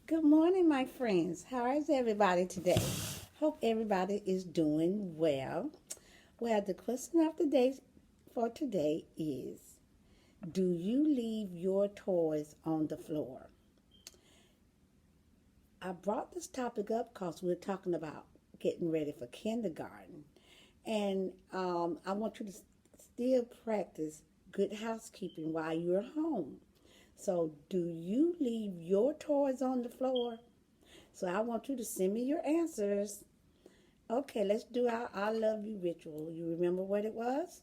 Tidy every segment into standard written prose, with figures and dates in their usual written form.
Good morning, my friends. How is everybody today? Hope everybody is doing well. Well, the question of the day for today is, do you leave your toys on the floor? I brought this topic up because we're talking about getting ready for kindergarten. And I want you to still practice good housekeeping while you're home. So, do you leave your toys on the floor? So, I want you to send me your answers. Okay, let's do our I love you ritual. You remember what it was?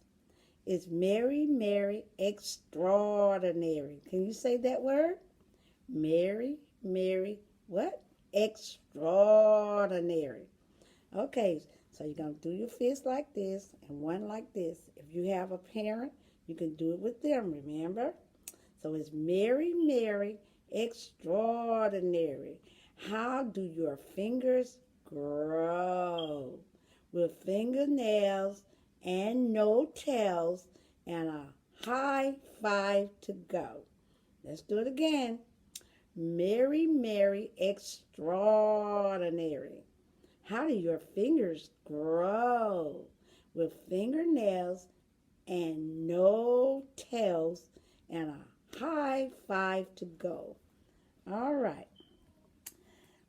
It's Mary, Mary, extraordinary. Can you say that word? Mary, Mary, what? Extraordinary. Okay, so you're going to do your fist like this and one like this. If you have a parent, you can do it with them, remember? So it's Mary, Mary, extraordinary. How do your fingers grow? With fingernails and no tails and a high five to go. Let's do it again. Mary, Mary, extraordinary. How do your fingers grow? With fingernails and no tails and a high five to go. All right.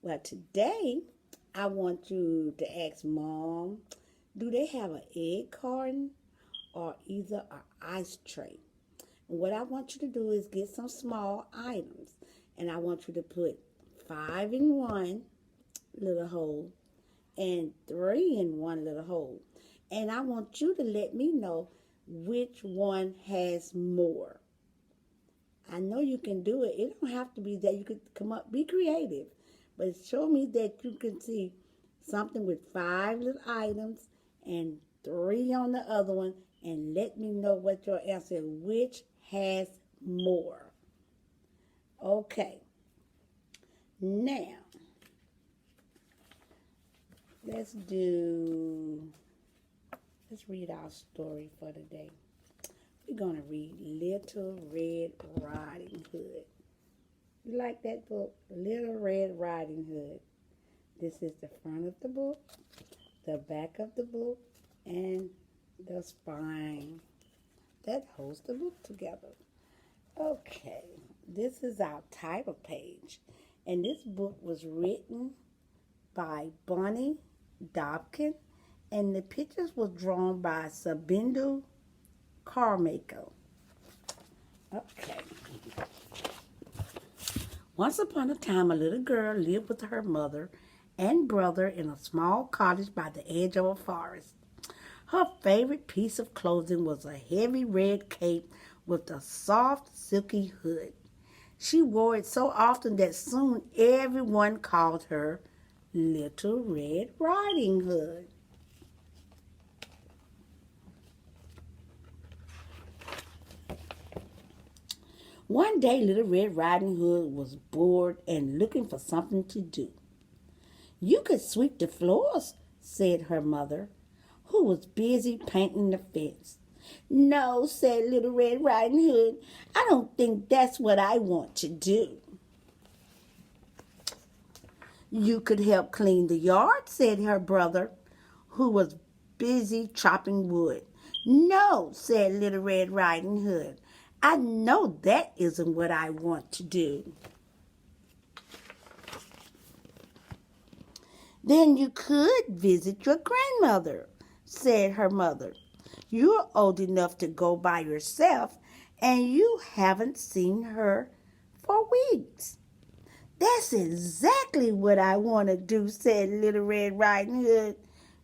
Well, today I want you to ask Mom, do they have an egg carton or either an ice tray? And what I want you to do is get some small items. And I want you to put 5 in one little hole and 3 in one little hole. And I want you to let me know which one has more. I know you can do it. It don't have to be that you could come up, be creative. But show me that you can see something with 5 little items and 3 on the other one, and let me know what your answer is, which has more. Okay. Now, let's read our story for today. We're going to read Little Red Riding Hood. You like that book? Little Red Riding Hood. This is the front of the book, the back of the book, and the spine that holds the book together. Okay, this is our title page. And this book was written by Bonnie Dobkin, and the pictures were drawn by Sabindu Carmichael. Okay. Once upon a time, a little girl lived with her mother and brother in a small cottage by the edge of a forest. Her favorite piece of clothing was a heavy red cape with a soft, silky hood. She wore it so often that soon everyone called her Little Red Riding Hood. One day, Little Red Riding Hood was bored and looking for something to do. You could sweep the floors, said her mother, who was busy painting the fence. No, said Little Red Riding Hood, I don't think that's what I want to do. You could help clean the yard, said her brother, who was busy chopping wood. No, said Little Red Riding Hood, I know that isn't what I want to do. Then you could visit your grandmother, said her mother. You're old enough to go by yourself, and you haven't seen her for weeks. That's exactly what I want to do, said Little Red Riding Hood.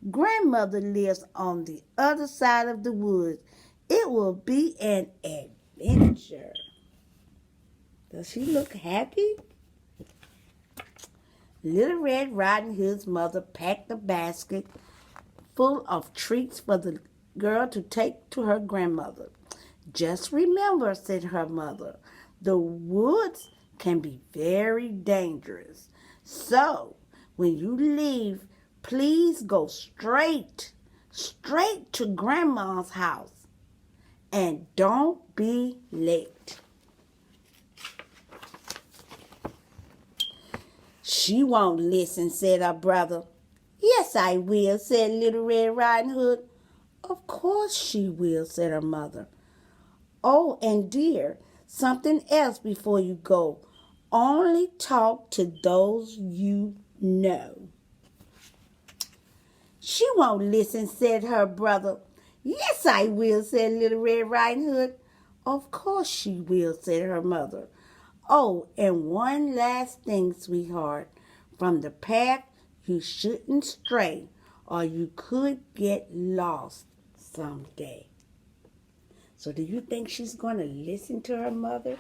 Grandmother lives on the other side of the woods. It will be an adventure. Does she look happy? Little Red Riding Hood's mother packed a basket full of treats for the girl to take to her grandmother. Just remember, said her mother, the woods can be very dangerous. So, when you leave, please go straight to Grandma's house. And don't be late. She won't listen, said her brother. Yes, I will, said Little Red Riding Hood. Of course she will, said her mother. Oh, and dear, something else before you go. Only talk to those you know. She won't listen, said her brother. Yes, I will, said Little Red Riding Hood. Of course she will, said her mother. Oh, and one last thing, sweetheart. From the path you shouldn't stray, or you could get lost someday. So do you think she's going to listen to her mother?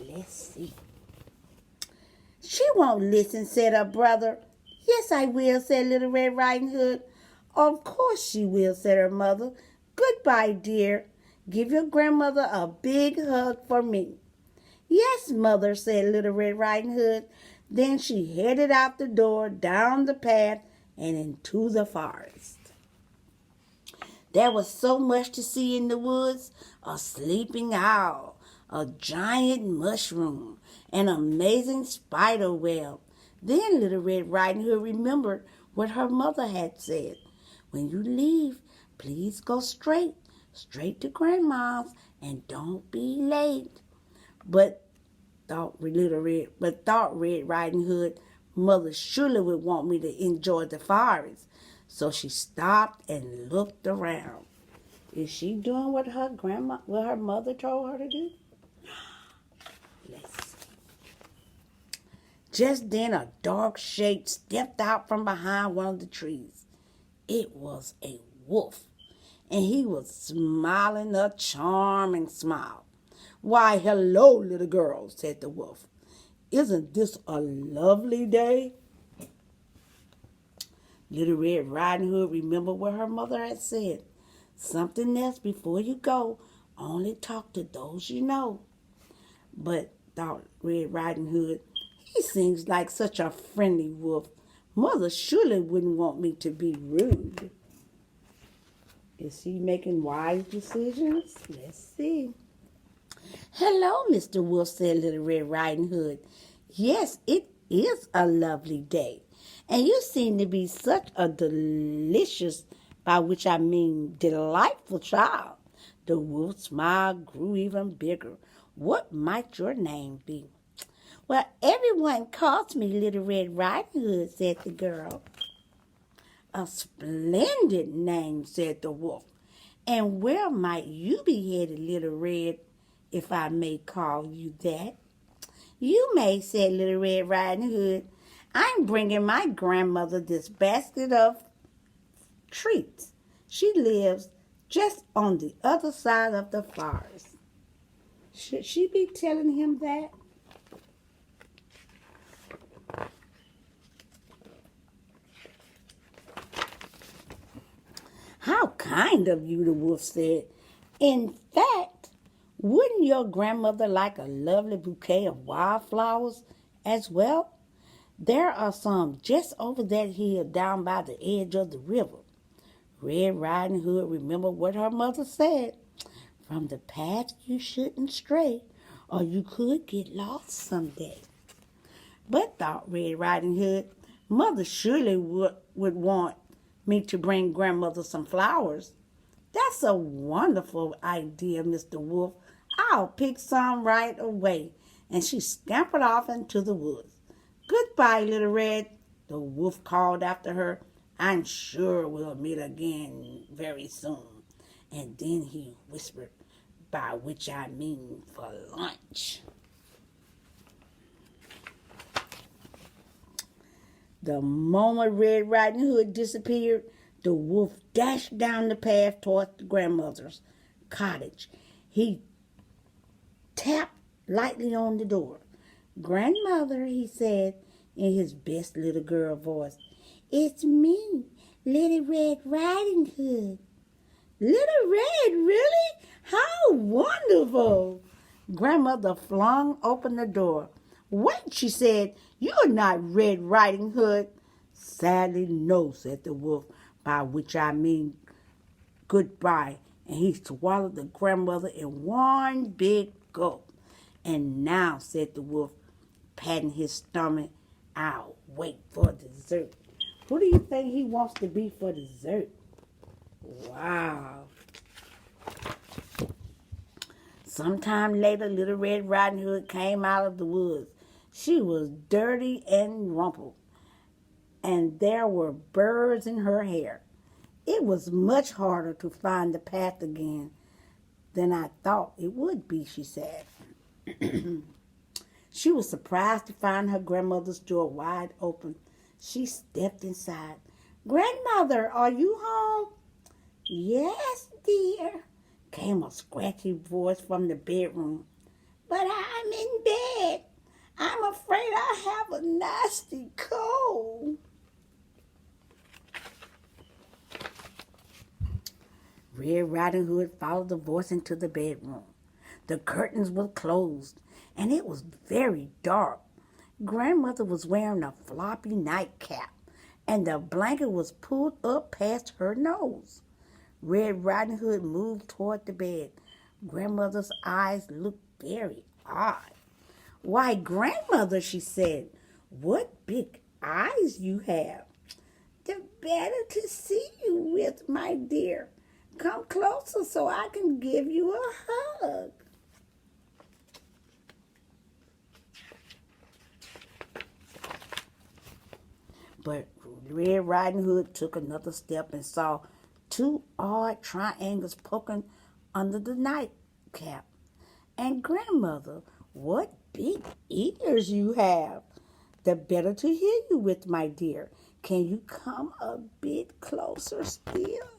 Let's see. She won't listen, said her brother. Yes, I will, said Little Red Riding Hood. Of course she will, said her mother. Goodbye, dear. Give your grandmother a big hug for me. Yes, mother, said Little Red Riding Hood. Then she headed out the door, down the path, and into the forest. There was so much to see in the woods: a sleeping owl, a giant mushroom, an amazing spider web. Then Little Red Riding Hood remembered what her mother had said. When you leave, please go straight to Grandma's, and don't be late. But thought Red Riding Hood, Mother surely would want me to enjoy the forest. So she stopped and looked around. Is she doing what her mother told her to do? Let's see. Just then a dark shape stepped out from behind one of the trees. It was a wolf, and he was smiling a charming smile. Why, hello, little girl, said the wolf. Isn't this a lovely day? Little Red Riding Hood remembered what her mother had said. Something else before you go. Only talk to those you know. But, thought Red Riding Hood, he seems like such a friendly wolf. Mother surely wouldn't want me to be rude. Is he making wise decisions? Let's see. Hello, Mr. Wolf, said Little Red Riding Hood. Yes, it is a lovely day. And you seem to be such a delicious, by which I mean delightful child. The wolf's smile grew even bigger. What might your name be? Well, everyone calls me Little Red Riding Hood, said the girl. A splendid name, said the wolf. And where might you be headed, Little Red, if I may call you that? You may, said Little Red Riding Hood. I'm bringing my grandmother this basket of treats. She lives just on the other side of the forest. Should she be telling him that? How kind of you, the wolf said. In fact, wouldn't your grandmother like a lovely bouquet of wildflowers as well? There are some just over that hill down by the edge of the river. Red Riding Hood remembered what her mother said. From the path you shouldn't stray, or you could get lost someday. But, thought Red Riding Hood, Mother surely would want me to bring grandmother some flowers. That's a wonderful idea, Mr. Wolf. I'll pick some right away. And she scampered off into the woods. Goodbye, Little Red, the wolf called after her. I'm sure we'll meet again very soon. And then he whispered, by which I mean for lunch. The moment Red Riding Hood disappeared, the wolf dashed down the path toward the grandmother's cottage. He tapped lightly on the door. Grandmother, he said in his best little girl voice, it's me, Little Red Riding Hood. Little Red, really? How wonderful! Grandmother flung open the door. Wait, she said, you're not Red Riding Hood. Sadly, no, said the wolf, by which I mean goodbye. And he swallowed the grandmother in one big gulp. And now, said the wolf, patting his stomach, I'll wait for dessert. Who do you think he wants to be for dessert? Wow. Sometime later, Little Red Riding Hood came out of the woods. She was dirty and rumpled, and there were burrs in her hair. It was much harder to find the path again than I thought it would be, she said. She was surprised to find her grandmother's door wide open. She stepped inside. "Grandmother, are you home?" "Yes, dear," came a scratchy voice from the bedroom. "But I'm in bed. I'm afraid I have a nasty cold." Red Riding Hood followed the voice into the bedroom. The curtains were closed, and it was very dark. Grandmother was wearing a floppy nightcap, and the blanket was pulled up past her nose. Red Riding Hood moved toward the bed. Grandmother's eyes looked very odd. "Why, Grandmother," she said, "what big eyes you have." "The better to see you with, my dear. Come closer so I can give you a hug." But Red Riding Hood took another step and saw two odd triangles poking under the nightcap. "And Grandmother, what big ears you have. The better to hear you with, my dear. Can you come a bit closer still?"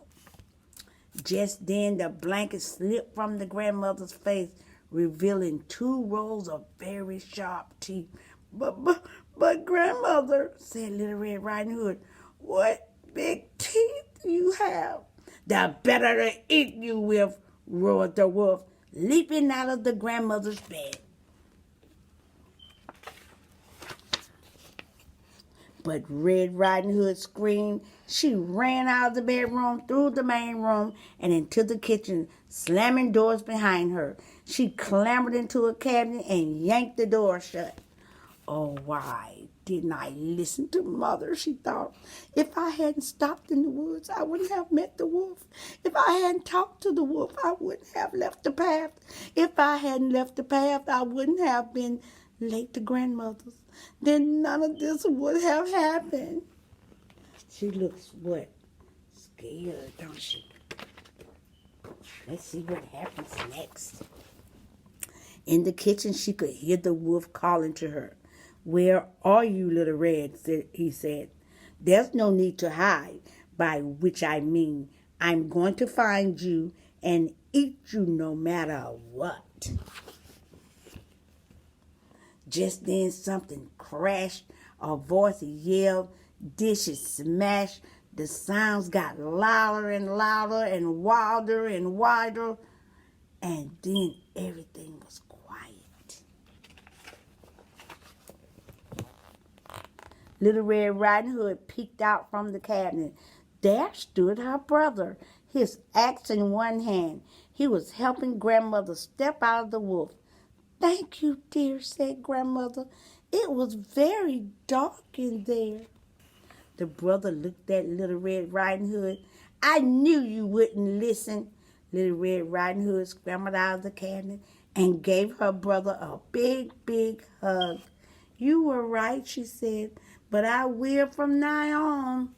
Just then the blanket slipped from the grandmother's face, revealing two rows of very sharp teeth. But Grandmother," said Little Red Riding Hood, "what big teeth you have." "The better to eat you with," roared the wolf, leaping out of the grandmother's bed. But Red Riding Hood screamed. She ran out of the bedroom, through the main room, and into the kitchen, slamming doors behind her. She clambered into a cabinet and yanked the door shut. "Oh, why didn't I listen to Mother?" she thought. "If I hadn't stopped in the woods, I wouldn't have met the wolf. If I hadn't talked to the wolf, I wouldn't have left the path. If I hadn't left the path, I wouldn't have been late to Grandmother's. Then none of this would have happened." She looks what? Scared, don't she? Let's see what happens next. In the kitchen, she could hear the wolf calling to her. "Where are you, Little Red?" he said. "There's no need to hide, by which I mean I'm going to find you and eat you no matter what." Just then something crashed, a voice yelled, dishes smashed, the sounds got louder and louder and wilder and wider, and then everything was quiet. Little Red Riding Hood peeked out from the cabinet. There stood her brother, his axe in one hand. He was helping Grandmother step out of the wolf. "Thank you, dear," said Grandmother. "It was very dark in there." The brother looked at Little Red Riding Hood. "I knew you wouldn't listen." Little Red Riding Hood scrambled out of the cabinet and gave her brother a big, big hug. "You were right," she said, "but I will from now on."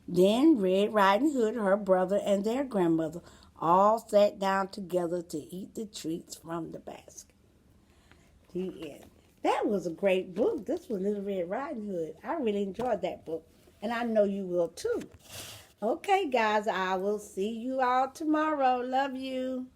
Then Red Riding Hood, her brother, and their grandmother all sat down together to eat the treats from the basket. The end. That was a great book. This was Little Red Riding Hood. I really enjoyed that book, and I know you will too. Okay, guys, I will see you all tomorrow. Love you.